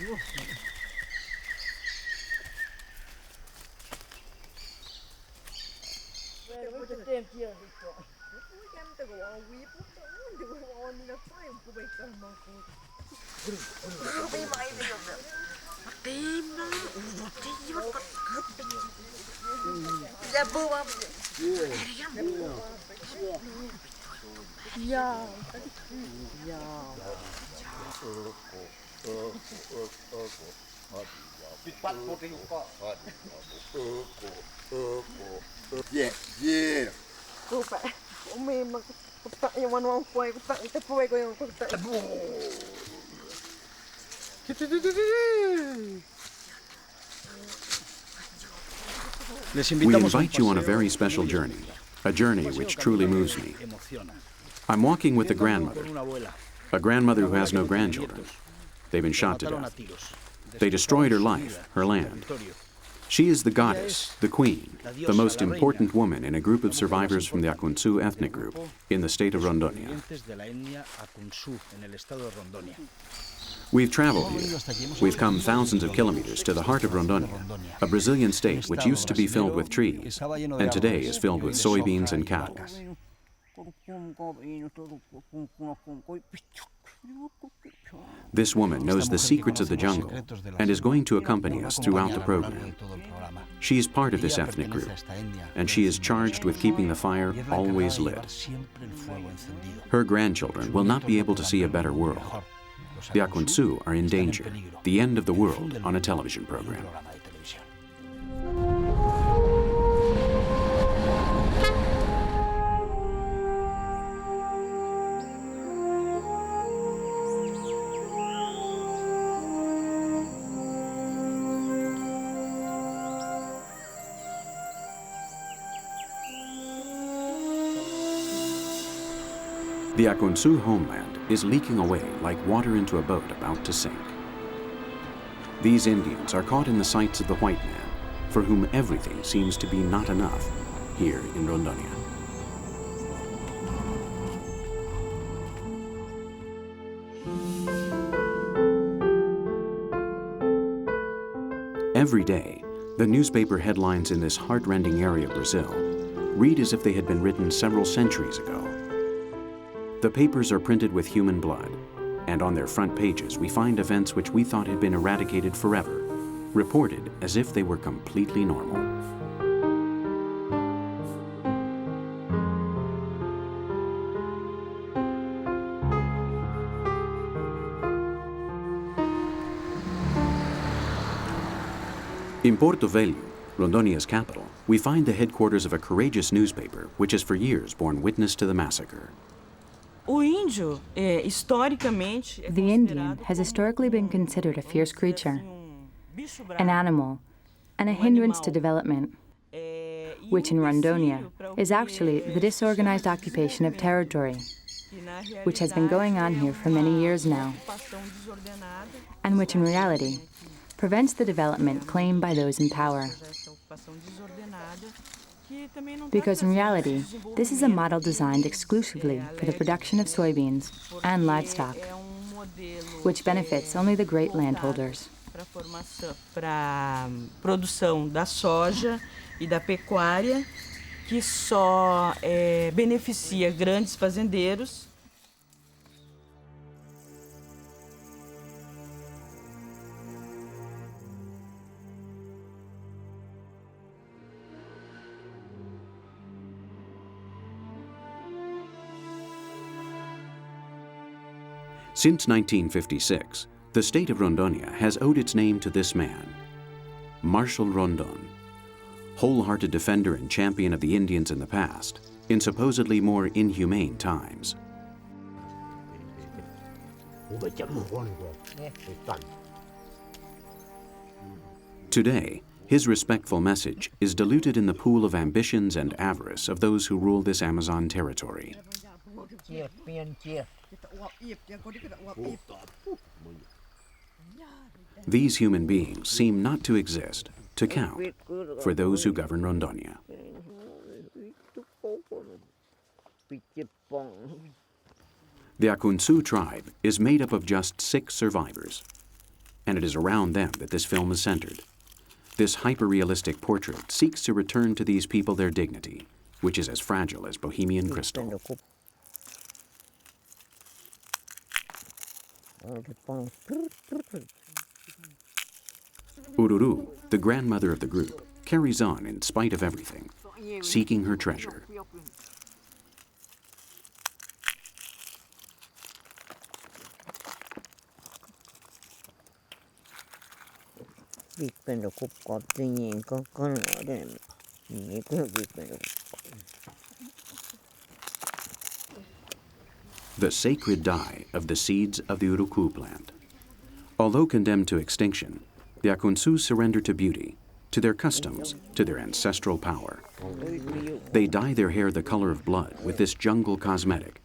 We invite you on a very special journey, a journey which truly moves me. I'm walking with a grandmother who has no grandchildren. They've been shot to death. They destroyed her life, her land. She is the goddess, the queen, the most important woman in a group of survivors from the Akuntsu ethnic group in the state of Rondonia. We've traveled here. We've come thousands of kilometers to the heart of Rondonia, a Brazilian state which used to be filled with trees, and today is filled with soybeans and cattle. This woman knows the secrets of the jungle and is going to accompany us throughout the program. She is part of this ethnic group, and she is charged with keeping the fire always lit. Her grandchildren will not be able to see a better world. The Akuntsu are in danger, the end of the world on a television program. The Akuntsu homeland is leaking away like water into a boat about to sink. These Indians are caught in the sights of the white man, for whom everything seems to be not enough here in Rondonia. Every day, the newspaper headlines in this heart-rending area of Brazil read as if they had been written several centuries ago. The papers are printed with human blood, and on their front pages we find events which we thought had been eradicated forever, reported as if they were completely normal. In Porto Velho, Rondonia's capital, we find the headquarters of a courageous newspaper which has for years borne witness to the massacre. The Indian has historically been considered a fierce creature, an animal, and a hindrance to development, which in Rondonia is actually the disorganized occupation of territory, which has been going on here for many years now, and which in reality prevents the development claimed by those in power. Because in reality, this is a model designed exclusively for the production of soybeans and livestock, which benefits only the great landholders. Para a produção da soja e da pecuária, que só beneficia grandes fazendeiros. Since 1956, the state of Rondonia has owed its name to this man, Marshal Rondon, wholehearted defender and champion of the Indians in the past, in supposedly more inhumane times. Today, his respectful message is diluted in the pool of ambitions and avarice of those who rule this Amazon territory. These human beings seem not to exist, to count, for those who govern Rondonia. The Akuntsu tribe is made up of just 6 survivors. and it is around them that this film is centered. This hyper-realistic portrait seeks to return to these people their dignity, which is as fragile as Bohemian crystal. Ururu, the grandmother of the group, carries on in spite of everything, seeking her treasure. The sacred dye of the seeds of the uruku plant. Although condemned to extinction, the Akuntsu surrender to beauty, to their customs, to their ancestral power. They dye their hair the color of blood with this jungle cosmetic,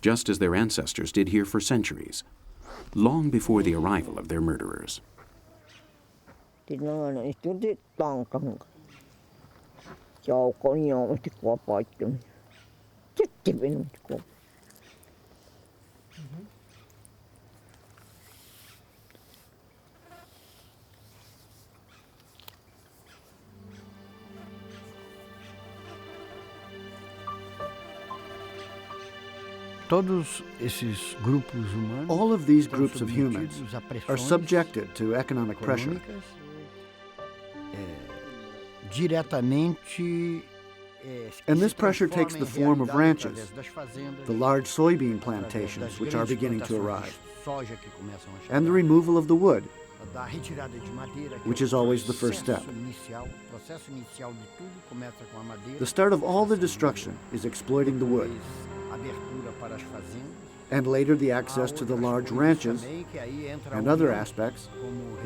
just as their ancestors did here for centuries, long before the arrival of their murderers. All of these groups of humans are subjected to economic pressure. And this pressure takes the form of ranches, the large soybean plantations which are beginning to arrive, and the removal of the wood, which is always the first step. The start of all the destruction is exploiting the wood, and later the access to the large ranches and other aspects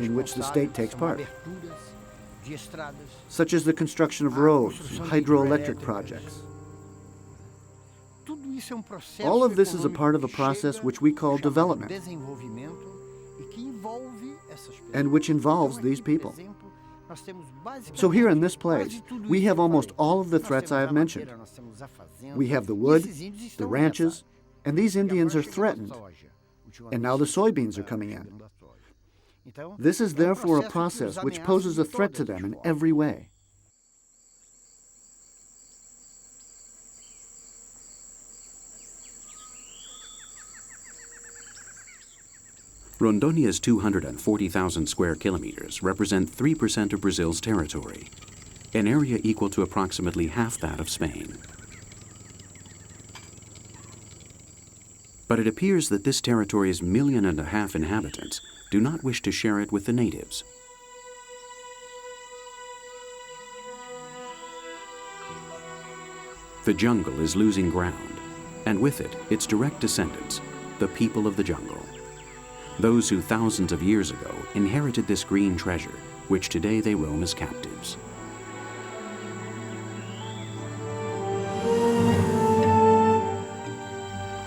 in which the state takes part, such as the construction of roads and hydroelectric projects. All of this is a part of a process which we call development, and which involves these people. So here in this place, we have almost all of the threats I have mentioned. We have the wood, the ranches, and these Indians are threatened, and now the soybeans are coming in. This is therefore a process which poses a threat to them in every way. Rondônia's 240,000 square kilometers represent 3% of Brazil's territory, an area equal to approximately half that of Spain. But it appears that this territory's 1.5 million inhabitants do not wish to share it with the natives. The jungle is losing ground, and with it, its direct descendants, the people of the jungle. Those who thousands of years ago inherited this green treasure, which today they roam as captives.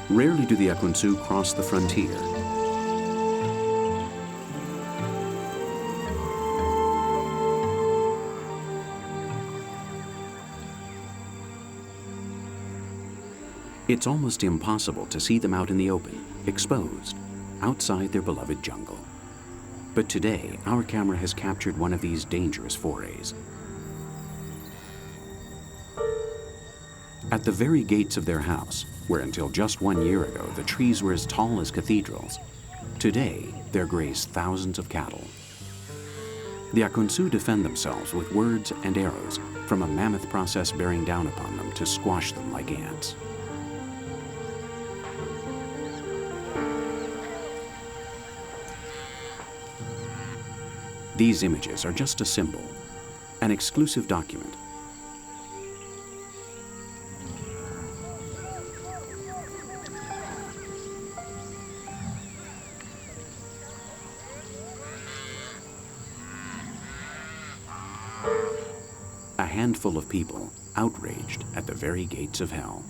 Rarely do the Akuntsu cross the frontier. It's almost impossible to see them out in the open, exposed, outside their beloved jungle. But today, our camera has captured one of these dangerous forays. At the very gates of their house, where until just 1 year ago the trees were as tall as cathedrals, today there graze thousands of cattle. The Akuntsu defend themselves with words and arrows from a mammoth process bearing down upon them to squash them like ants. These images are just a symbol, an exclusive document. A handful of people outraged at the very gates of hell.